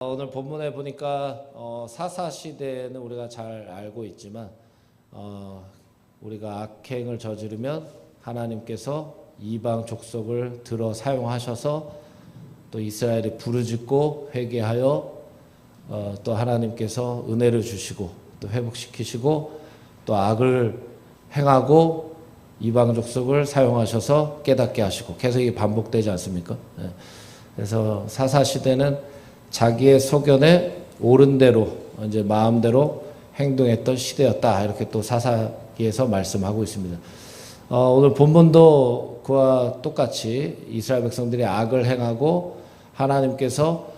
오늘 본문에 보니까 사사 시대는 우리가 잘 알고 있지만 우리가 악행을 저지르면 하나님께서 이방 족속을 들어 사용하셔서 또 이스라엘이 부르짖고 회개하여 또 하나님께서 은혜를 주시고 또 회복시키시고 또 악을 행하고 이방 족속을 사용하셔서 깨닫게 하시고 계속 이게 반복되지 않습니까? 그래서 사사 시대는 자기의 소견에 옳은 대로 이제 마음대로 행동했던 시대였다. 이렇게 또 사사기에서 말씀하고 있습니다. 오늘 본문도 그와 똑같이 이스라엘 백성들이 악을 행하고 하나님께서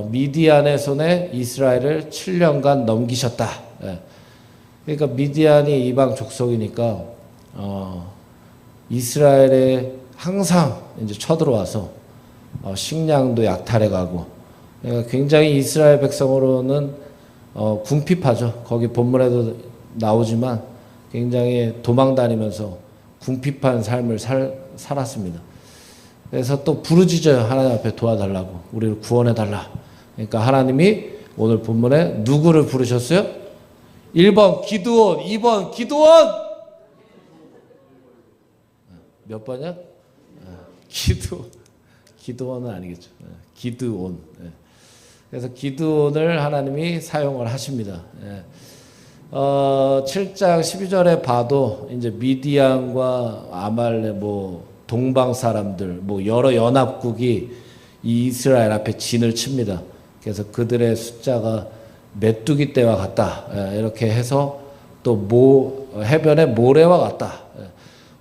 미디안의 손에 이스라엘을 7년간 넘기셨다. 그러니까 미디안이 이방 족속이니까 이스라엘에 항상 이제 쳐들어와서 식량도 약탈해가고 굉장히 이스라엘 백성으로는 궁핍하죠. 거기 본문에도 나오지만 굉장히 도망다니면서 궁핍한 삶을 살았습니다. 그래서 또 부르짖어요. 하나님 앞에 도와달라고, 우리를 구원해달라. 그러니까 하나님이 오늘 본문에 누구를 부르셨어요? 1번 기드온, 2번 기드온. 몇 번이야? 기드온은 아니겠죠. 기드온. 그래서 기드온을 하나님이 사용을 하십니다. 7장 12절에 봐도 이제 미디안과 아말렉 동방 사람들 여러 연합국이 이 이스라엘 앞에 진을 칩니다. 그래서 그들의 숫자가 메뚜기 떼와 같다. 이렇게 해서 또 해변의 모래와 같다.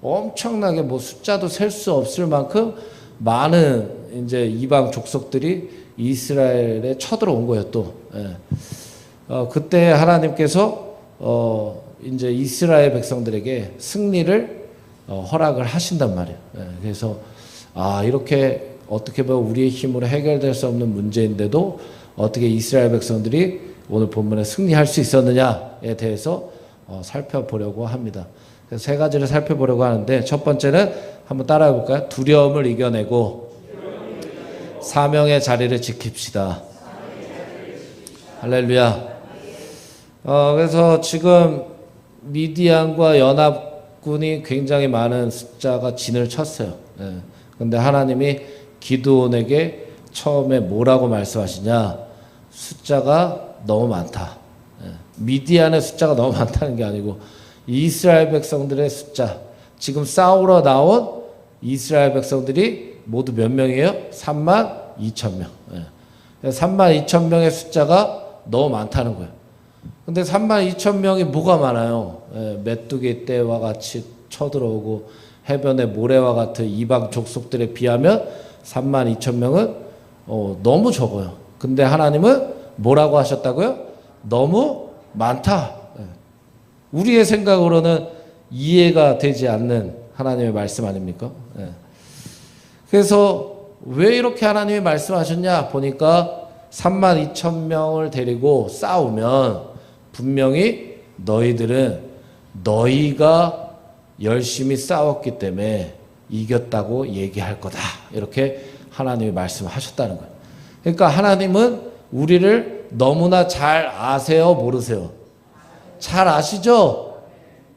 엄청나게 숫자도 셀 수 없을 만큼 많은 이제 이방 족속들이 이스라엘에 쳐들어온 거예요. 또 그때 하나님께서 이제 이스라엘 백성들에게 승리를 허락을 하신단 말이에요. 그래서 이렇게 어떻게 보면 우리의 힘으로 해결될 수 없는 문제인데도 어떻게 이스라엘 백성들이 오늘 본문에 승리할 수 있었느냐에 대해서 살펴보려고 합니다. 그래서 세 가지를 살펴보려고 하는데 첫 번째는 한번 따라해 볼까요? 두려움을 이겨내고 사명의 자리를 지킵시다. 할렐루야. 그래서 지금 미디안과 연합군이 굉장히 많은 숫자가 진을 쳤어요. 근데 하나님이 기드온에게 처음에 뭐라고 말씀하시냐? 숫자가 너무 많다. 미디안의 숫자가 너무 많다는 게 아니고 이스라엘 백성들의 숫자, 지금 싸우러 나온 이스라엘 백성들이 모두 몇 명이에요? 32,000명. 32,000명의 숫자가 너무 많다는 거예요. 근데 32,000명이 뭐가 많아요? 메뚜기 떼와 같이 쳐들어오고 해변의 모래와 같은 이방 족속들에 비하면 32,000명은 너무 적어요. 근데 하나님은 뭐라고 하셨다고요? 너무 많다. 우리의 생각으로는 이해가 되지 않는 하나님의 말씀 아닙니까? 그래서 왜 이렇게 하나님이 말씀하셨냐 보니까 32,000명을 데리고 싸우면 분명히 너희들은 너희가 열심히 싸웠기 때문에 이겼다고 얘기할 거다. 이렇게 하나님이 말씀하셨다는 거예요. 그러니까 하나님은 우리를 너무나 잘 아세요, 모르세요? 잘 아시죠?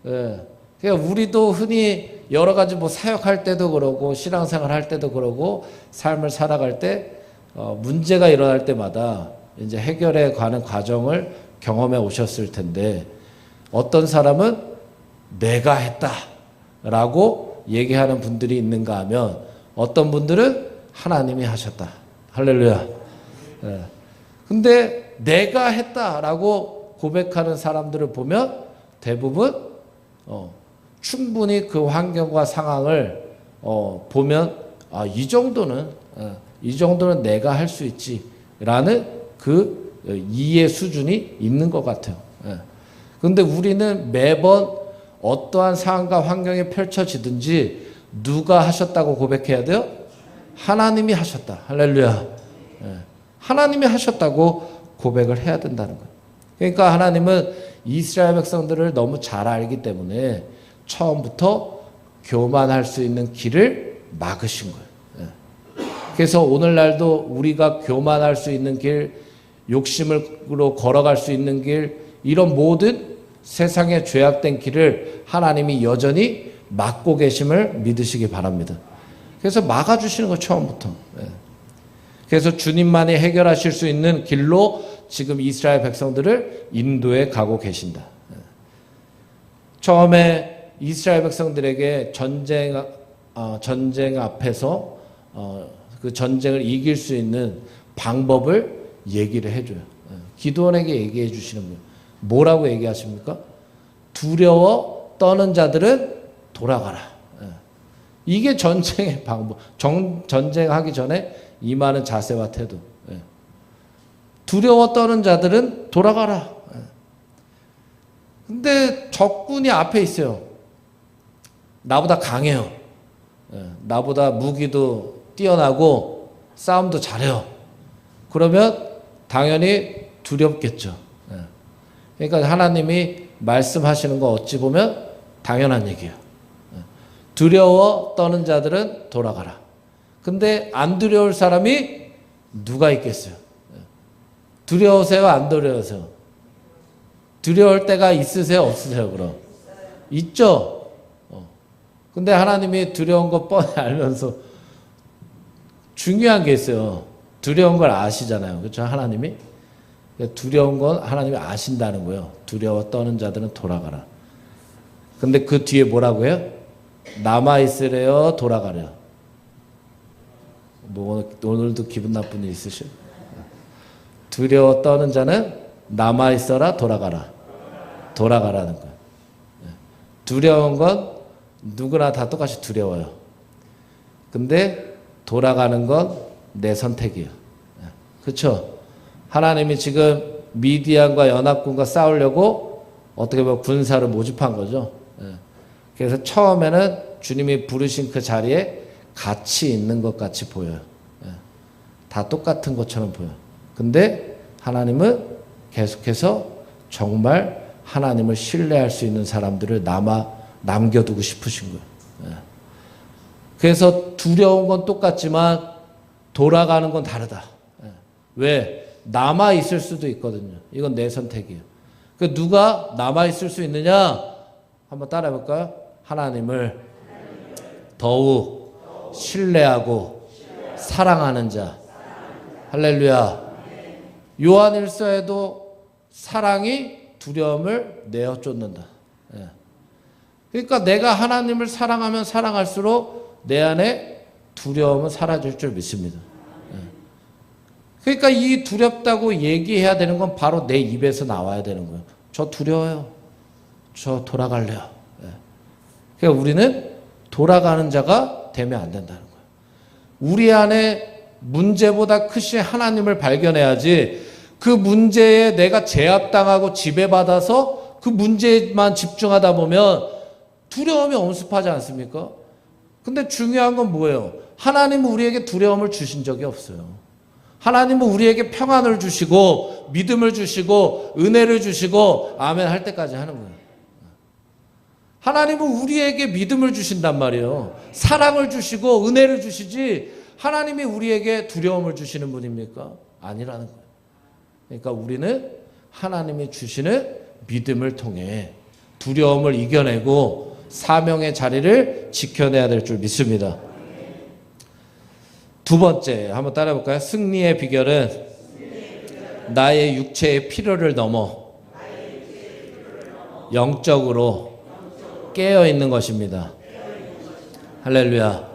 그러니까 우리도 흔히 여러 가지 사역할 때도 그러고 신앙생활 할 때도 그러고 삶을 살아갈 때 문제가 일어날 때마다 이제 해결해 가는 과정을 경험해 오셨을 텐데 어떤 사람은 내가 했다라고 얘기하는 분들이 있는가 하면 어떤 분들은 하나님이 하셨다. 할렐루야. 근데 내가 했다라고 고백하는 사람들을 보면 대부분 충분히 그 환경과 상황을 보면 이 정도는 내가 할 수 있지라는 그 이해 수준이 있는 것 같아요. 그런데 우리는 매번 어떠한 상황과 환경이 펼쳐지든지 누가 하셨다고 고백해야 돼요? 하나님이 하셨다. 할렐루야. 하나님이 하셨다고 고백을 해야 된다는 거예요. 그러니까 하나님은 이스라엘 백성들을 너무 잘 알기 때문에 처음부터 교만할 수 있는 길을 막으신 거예요. 그래서 오늘날도 우리가 교만할 수 있는 길 욕심으로 걸어갈 수 있는 길, 이런 모든 세상의 죄악된 길을 하나님이 여전히 막고 계심을 믿으시기 바랍니다. 그래서 막아주시는 거 처음부터. 그래서 주님만이 해결하실 수 있는 길로 지금 이스라엘 백성들을 인도해 가고 계신다. 처음에 이스라엘 백성들에게 전쟁 앞에서 그 전쟁을 이길 수 있는 방법을 얘기를 해줘요. 기드온에게 얘기해 주시는 거예요. 뭐라고 얘기하십니까? 두려워 떠는 자들은 돌아가라. 이게 전쟁의 방법. 전쟁하기 전에 임하는 자세와 태도. 두려워 떠는 자들은 돌아가라. 근데 적군이 앞에 있어요. 나보다 강해요. 나보다 무기도 뛰어나고 싸움도 잘해요. 그러면 당연히 두렵겠죠. 그러니까 하나님이 말씀하시는 거 어찌 보면 당연한 얘기예요. 두려워 떠는 자들은 돌아가라. 근데 안 두려울 사람이 누가 있겠어요? 두려우세요? 안 두려우세요? 두려울 때가 있으세요? 없으세요? 그럼? 있죠? 근데 하나님이 두려운 거 뻔히 알면서 중요한 게 있어요. 두려운 걸 아시잖아요. 그렇죠? 하나님이. 두려운 건 하나님이 아신다는 거예요. 두려워 떠는 자들은 돌아가라. 근데 그 뒤에 뭐라고 해요? 남아있으래요? 돌아가래요? 뭐 오늘도 기분 나쁜 일 있으셔? 두려워 떠는 자는 남아있어라? 돌아가라? 돌아가라는 거예요. 두려운 건 누구나 다 똑같이 두려워요. 근데 돌아가는 건 내 선택이에요. 그렇죠? 하나님이 지금 미디안과 연합군과 싸우려고 어떻게 보면 군사를 모집한 거죠. 그래서 처음에는 주님이 부르신 그 자리에 같이 있는 것 같이 보여요. 다 똑같은 것처럼 보여요. 근데 하나님은 계속해서 정말 하나님을 신뢰할 수 있는 사람들을 남겨두고 싶으신 거예요. 그래서 두려운 건 똑같지만 돌아가는 건 다르다. 왜? 남아있을 수도 있거든요. 이건 내 선택이에요. 그 누가 남아있을 수 있느냐? 한번 따라해볼까요? 하나님을 더욱 신뢰하고 사랑하는 자. 할렐루야. 요한일서에도 사랑이 두려움을 내어 쫓는다. 그러니까 내가 하나님을 사랑하면 사랑할수록 내 안에 두려움은 사라질 줄 믿습니다. 그러니까 이 두렵다고 얘기해야 되는 건 바로 내 입에서 나와야 되는 거예요. 저 두려워요. 저 돌아갈래요. 그러니까 우리는 돌아가는 자가 되면 안 된다는 거예요. 우리 안에 문제보다 크신 하나님을 발견해야지 그 문제에 내가 제압당하고 지배받아서 그 문제만 집중하다 보면 두려움이 엄습하지 않습니까? 근데 중요한 건 뭐예요? 하나님은 우리에게 두려움을 주신 적이 없어요. 하나님은 우리에게 평안을 주시고 믿음을 주시고 은혜를 주시고 아멘 할 때까지 하는 거예요. 하나님은 우리에게 믿음을 주신단 말이에요. 사랑을 주시고 은혜를 주시지 하나님이 우리에게 두려움을 주시는 분입니까? 아니라는 거예요. 그러니까 우리는 하나님이 주시는 믿음을 통해 두려움을 이겨내고 사명의 자리를 지켜내야 될 줄 믿습니다. 두 번째, 한번 따라해 볼까요? 승리의 비결은 나의 육체의 필요를 넘어 영적으로 깨어 있는 것입니다. 할렐루야.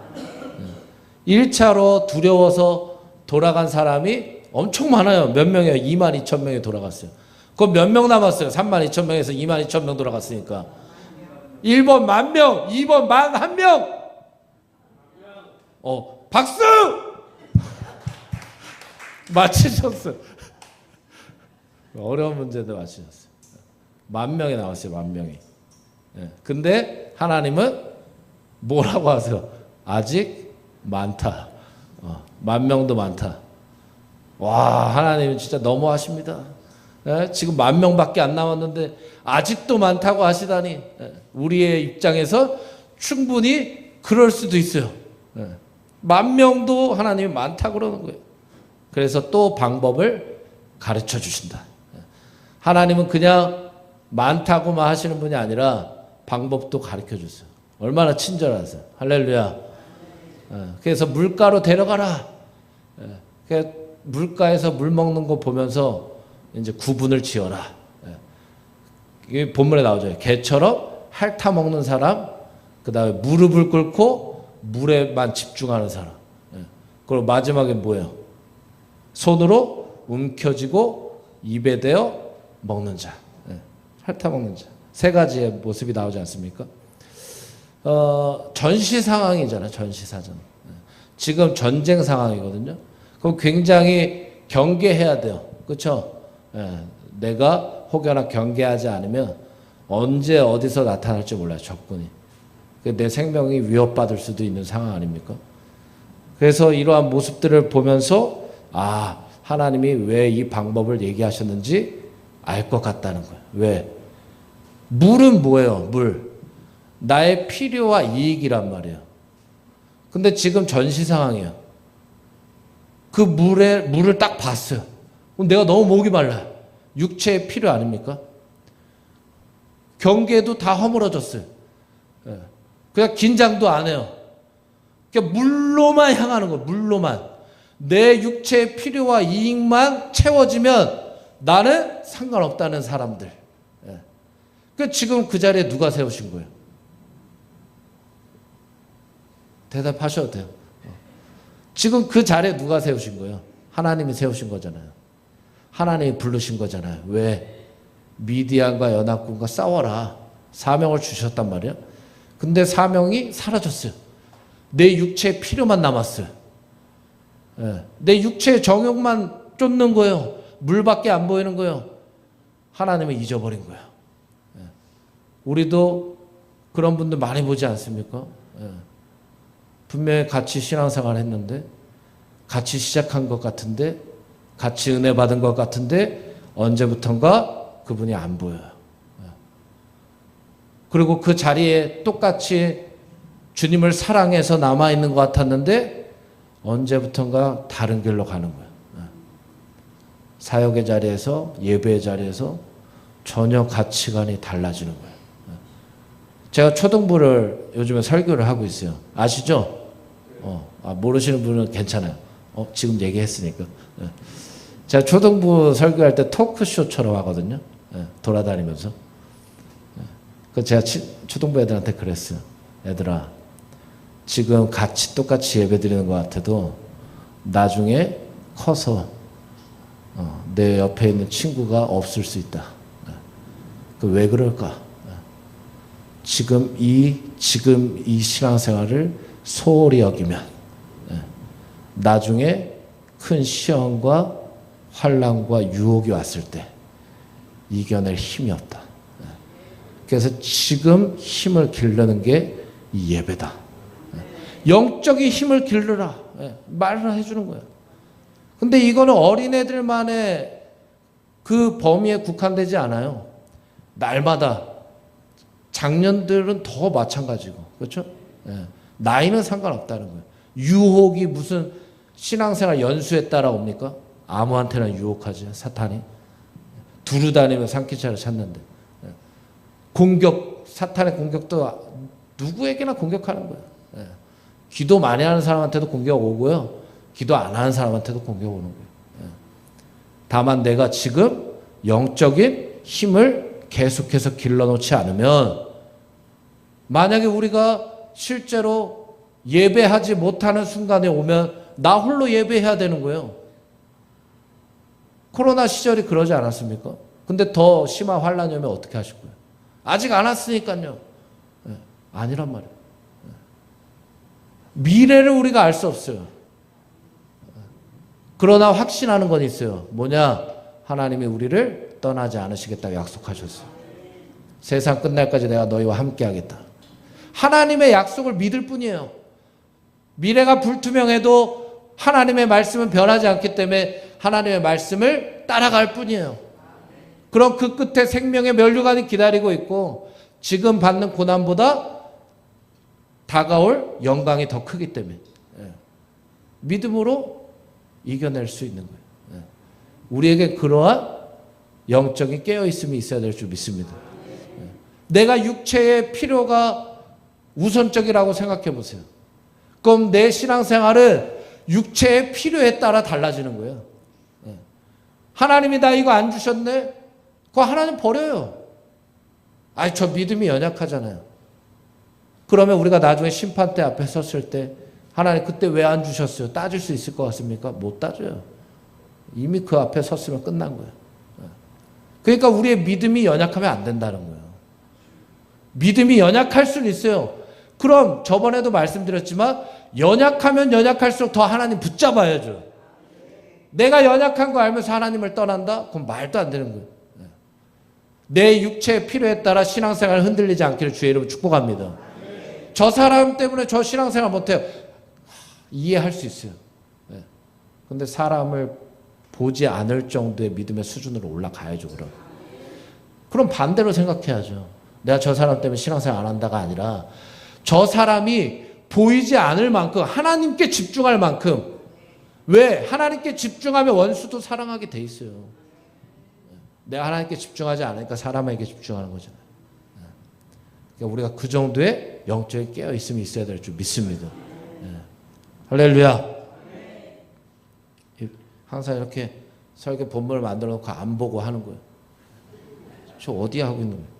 1차로 두려워서 돌아간 사람이 엄청 많아요. 몇 명이에요? 22,000명이 돌아갔어요. 그럼 몇 명 남았어요? 32,000명에서 22,000명 돌아갔으니까. 1번 10,000명, 2번 11,000명. 박수! 맞히셨어요. 어려운 문제도 맞히셨어요. 10,000명이 나왔어요. 10,000명이. 근데 하나님은 뭐라고 하세요? 아직 많다. 10,000명도 많다. 와, 하나님은 진짜 너무하십니다. 지금 10,000명밖에 안 남았는데 아직도 많다고 하시다니. 우리의 입장에서 충분히 그럴 수도 있어요. 10,000명도 하나님이 많다고 그러는 거예요. 그래서 또 방법을 가르쳐 주신다. 하나님은 그냥 많다고만 하시는 분이 아니라 방법도 가르쳐 주세요. 얼마나 친절하세요. 할렐루야. 그래서 물가로 데려가라. 물가에서 물 먹는 거 보면서 이제 구분을 지어라. 이게 본문에 나오죠. 개처럼 핥아 먹는 사람, 그 다음에 무릎을 꿇고 물에만 집중하는 사람. 그리고 마지막에 뭐예요? 손으로 움켜쥐고 입에 대어 먹는 자. 핥아 먹는 자. 세 가지의 모습이 나오지 않습니까? 전시 상황이잖아요. 전시사전. 지금 전쟁 상황이거든요. 그럼 굉장히 경계해야 돼요. 그렇죠? 내가 혹여나 경계하지 않으면 언제 어디서 나타날지 몰라요. 적군이. 내 생명이 위협받을 수도 있는 상황 아닙니까? 그래서 이러한 모습들을 보면서 하나님이 왜 이 방법을 얘기하셨는지 알 것 같다는 거예요. 왜? 물은 뭐예요? 물. 나의 필요와 이익이란 말이에요. 근데 지금 전시 상황이에요. 그 물을 딱 봤어요. 그럼 내가 너무 목이 말라요. 육체의 필요 아닙니까? 경계도 다 허물어졌어요. 그냥 긴장도 안 해요. 그냥 물로만 향하는 거예요. 물로만. 내 육체의 필요와 이익만 채워지면 나는 상관없다는 사람들. 그러니까 지금 그 자리에 누가 세우신 거예요? 대답하셔도 돼요. 지금 그 자리에 누가 세우신 거예요? 하나님이 세우신 거잖아요. 하나님이 부르신 거잖아요. 왜? 미디안과 연합군과 싸워라. 사명을 주셨단 말이에요. 근데 사명이 사라졌어요. 내 육체의 필요만 남았어요. 내 육체의 정욕만 쫓는 거예요. 물밖에 안 보이는 거예요. 하나님을 잊어버린 거예요. 우리도 그런 분들 많이 보지 않습니까? 분명히 같이 신앙생활 했는데, 같이 시작한 것 같은데, 같이 은혜 받은 것 같은데, 언제부턴가 그분이 안 보여요. 그리고 그 자리에 똑같이 주님을 사랑해서 남아있는 것 같았는데, 언제부턴가 다른 길로 가는 거예요. 사역의 자리에서, 예배의 자리에서 전혀 가치관이 달라지는 거예요. 제가 초등부를 요즘에 설교를 하고 있어요. 아시죠? 모르시는 분은 괜찮아요. 지금 얘기했으니까. 제가 초등부 설교할 때 토크쇼처럼 하거든요. 돌아다니면서. 그 제가 초등부 애들한테 그랬어요. 얘들아, 지금 같이 똑같이 예배 드리는 것 같아도 나중에 커서 내 옆에 있는 친구가 없을 수 있다. 왜 그럴까? 지금 이 신앙생활을 소홀히 여기면 나중에 큰 시험과 환난과 유혹이 왔을 때 이겨낼 힘이 없다. 그래서 지금 힘을 기르는 게 이 예배다. 영적인 힘을 기르라. 말을 해주는 거예요. 근데 이거는 어린애들만의 그 범위에 국한되지 않아요. 날마다. 작년들은 더 마찬가지고. 그렇죠? 나이는 상관없다는 거예요. 유혹이 무슨 신앙생활 연수에 따라 옵니까? 아무한테나 유혹하지, 사탄이. 두루 다니면 산기차를 찾는데. 사탄의 공격도 누구에게나 공격하는 거예요. 기도 많이 하는 사람한테도 공격 오고요. 기도 안 하는 사람한테도 공격 오는 거예요. 다만 내가 지금 영적인 힘을 계속해서 길러놓지 않으면, 만약에 우리가 실제로 예배하지 못하는 순간에 오면 나 홀로 예배해야 되는 거예요. 코로나 시절이 그러지 않았습니까? 근데 더 심한 환란이 오면 어떻게 하실 거예요? 아직 안 왔으니까요. 아니란 말이에요. 미래를 우리가 알 수 없어요. 그러나 확신하는 건 있어요. 뭐냐? 하나님이 우리를 떠나지 않으시겠다고 약속하셨어요. 세상 끝날까지 내가 너희와 함께 하겠다. 하나님의 약속을 믿을 뿐이에요. 미래가 불투명해도 하나님의 말씀은 변하지 않기 때문에 하나님의 말씀을 따라갈 뿐이에요. 그럼 그 끝에 생명의 면류관이 기다리고 있고, 지금 받는 고난보다 다가올 영광이 더 크기 때문에 믿음으로 이겨낼 수 있는 거예요. 우리에게 그러한 영적인 깨어있음이 있어야 될 줄 믿습니다. 내가 육체의 필요가 우선적이라고 생각해 보세요. 그럼 내 신앙생활은 육체의 필요에 따라 달라지는 거예요. 하나님이 나 이거 안 주셨네? 그거 하나님 버려요. 아이, 저 믿음이 연약하잖아요. 그러면 우리가 나중에 심판대 앞에 섰을 때 하나님 그때 왜 안 주셨어요? 따질 수 있을 것 같습니까? 못 따져요. 이미 그 앞에 섰으면 끝난 거예요. 그러니까 우리의 믿음이 연약하면 안 된다는 거예요. 믿음이 연약할 수는 있어요. 그럼 저번에도 말씀드렸지만 연약하면 연약할수록 더 하나님 붙잡아야죠. 내가 연약한 거 알면서 하나님을 떠난다? 그럼 말도 안 되는 거예요. 내 육체의 필요에 따라 신앙생활 흔들리지 않기를 주의 이름으로 축복합니다. 저 사람 때문에 저 신앙생활 못해요. 이해할 수 있어요. 근데 사람을 보지 않을 정도의 믿음의 수준으로 올라가야죠. 그럼 반대로 생각해야죠. 내가 저 사람 때문에 신앙생활 안 한다가 아니라 저 사람이 보이지 않을 만큼 하나님께 집중할 만큼, 왜? 하나님께 집중하면 원수도 사랑하게 돼 있어요. 내가 하나님께 집중하지 않으니까 사람에게 집중하는 거잖아요. 그러니까 우리가 그 정도의 영적인 깨어있음이 있어야 될 줄 믿습니다. 할렐루야. 항상 이렇게 설교 본문을 만들어 놓고 안 보고 하는 거예요. 저 어디 하고 있는 거예요?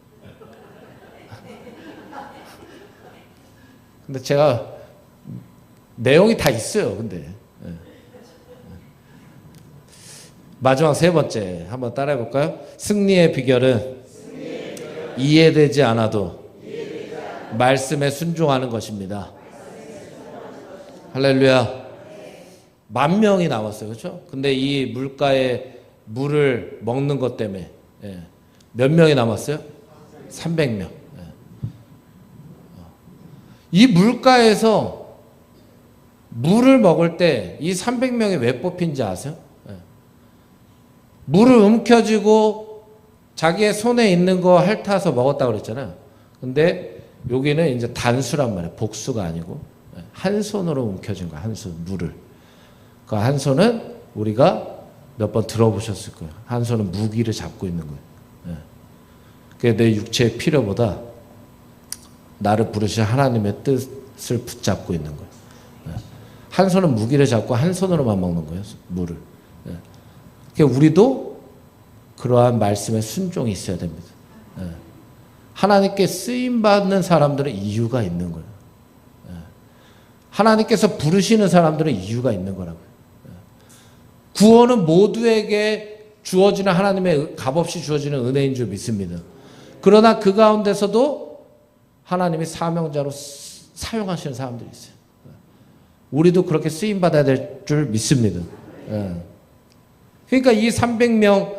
근데 제가 내용이 다 있어요. 근데 마지막 세 번째 한번 따라해 볼까요? 승리의 비결은 이해되지 않아도 말씀에 순종하는 것입니다. 할렐루야. 10,000명이 남았어요. 그렇죠? 근데 이 물가에 물을 먹는 것 때문에 몇 명이 남았어요? 300명. 이 물가에서 물을 먹을 때 이 300명이 왜 뽑힌지 아세요? 물을 움켜쥐고 자기의 손에 있는 거 핥아서 먹었다고 그랬잖아요. 근데 여기는 이제 단수란 말이에요. 복수가 아니고 한 손으로 움켜쥔 거야. 한 손, 물을. 그 한 손은 우리가 몇 번 들어보셨을 거예요. 한 손은 무기를 잡고 있는 거예요. 그게 내 육체의 필요보다 나를 부르신 하나님의 뜻을 붙잡고 있는 거예요. 한 손은 무기를 잡고 한 손으로만 먹는 거예요. 물을. 그러니까 우리도 그러한 말씀에 순종이 있어야 됩니다. 하나님께 쓰임받는 사람들은 이유가 있는 거예요. 하나님께서 부르시는 사람들은 이유가 있는 거라고요. 구원은 모두에게 주어지는 하나님의 값없이 주어지는 은혜인 줄 믿습니다. 그러나 그 가운데서도 하나님이 사명자로 사용하시는 사람들이 있어요. 우리도 그렇게 쓰임받아야 될 줄 믿습니다. 그러니까 이 300명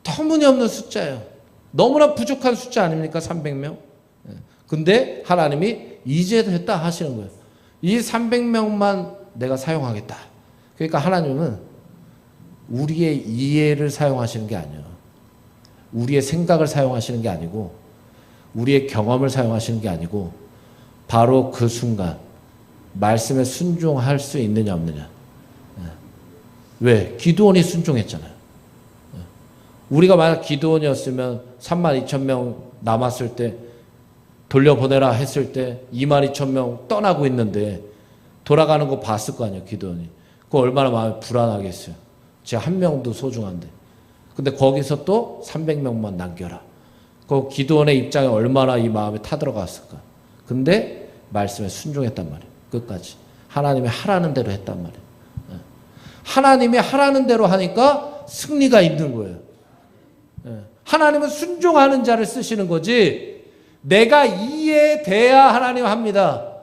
터무니없는 숫자예요. 너무나 부족한 숫자 아닙니까? 300명. 근데 하나님이 이제 됐다 하시는 거예요. 이 300명만 내가 사용하겠다. 그러니까 하나님은 우리의 이해를 사용하시는 게 아니에요. 우리의 생각을 사용하시는 게 아니고 우리의 경험을 사용하시는 게 아니고 바로 그 순간 말씀에 순종할 수 있느냐 없느냐. 왜? 기드온이 순종했잖아요. 우리가 만약 기드온이었으면 32,000명 남았을 때 돌려보내라 했을 때 22,000명 떠나고 있는데 돌아가는 거 봤을 거 아니에요. 기드온이. 그거 얼마나 마음이 불안하겠어요. 제 한 명도 소중한데. 근데 거기서 또 300명만 남겨라. 그 기드온의 입장에 얼마나 이 마음이 타들어갔을까. 근데 말씀에 순종했단 말이에요. 끝까지. 하나님이 하라는 대로 했단 말이에요. 하나님이 하라는 대로 하니까 승리가 있는 거예요. 하나님은 순종하는 자를 쓰시는 거지 내가 이해돼야 하나님 합니다.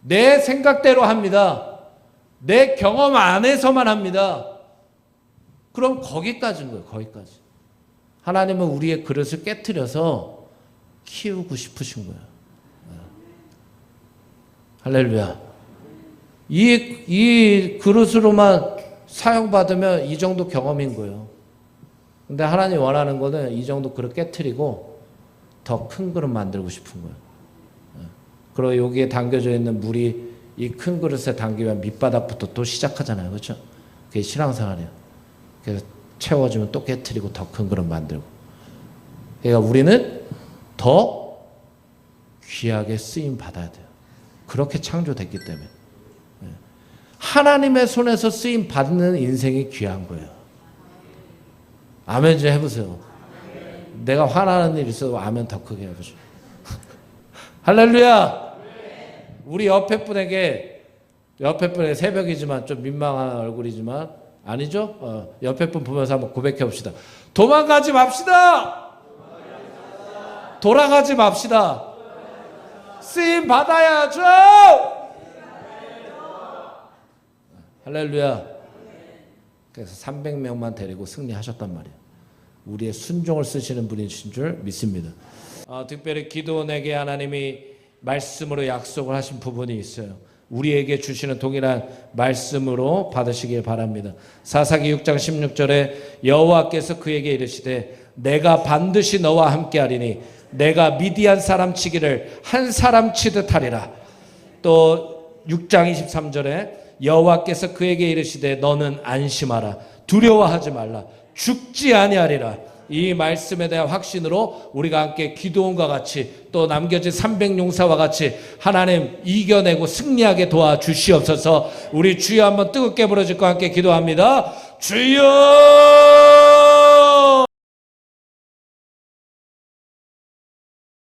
내 생각대로 합니다. 내 경험 안에서만 합니다. 그럼 거기까지인 거예요. 거기까지. 하나님은 우리의 그릇을 깨트려서 키우고 싶으신 거예요. 할렐루야. 이 그릇으로만 사용받으면 이 정도 경험인 거예요. 근데 하나님 원하는 거는 이 정도 그릇 깨트리고 더 큰 그릇 만들고 싶은 거예요. 그리고 여기에 담겨져 있는 물이 이 큰 그릇에 담기면 밑바닥부터 또 시작하잖아요. 그렇죠? 그게 신앙생활이에요. 그래서 채워주면 또 깨트리고 더 큰 그릇 만들고. 그러니까 우리는 더 귀하게 쓰임 받아야 돼요. 그렇게 창조됐기 때문에. 하나님의 손에서 쓰임 받는 인생이 귀한 거예요. 아멘 좀 해보세요. 내가 화나는 일 있어도 아멘 더 크게 해보죠. 할렐루야. 우리 옆에 분에게 새벽이지만 좀 민망한 얼굴이지만 아니죠? 옆에 분 보면서 한번 고백해 봅시다. 도망가지 맙시다. 돌아가지 맙시다. 쓰임 받아야죠. 할렐루야. 그래서 300명만 데리고 승리하셨단 말이에요. 우리의 순종을 쓰시는 분이신 줄 믿습니다. 특별히 기도원에게 하나님이 말씀으로 약속을 하신 부분이 있어요. 우리에게 주시는 동일한 말씀으로 받으시길 바랍니다. 사사기 6장 16절에 여호와께서 그에게 이르시되 내가 반드시 너와 함께하리니 내가 미디안 사람 치기를 한 사람 치듯 하리라. 또 6장 23절에 여호와께서 그에게 이르시되 너는 안심하라 두려워하지 말라 죽지 아니하리라. 이 말씀에 대한 확신으로 우리가 함께 기도원과 같이 또 남겨진 300용사와 같이 하나님 이겨내고 승리하게 도와주시옵소서. 우리 주여 한번 뜨겁게 부르짖고 함께 기도합니다. 주여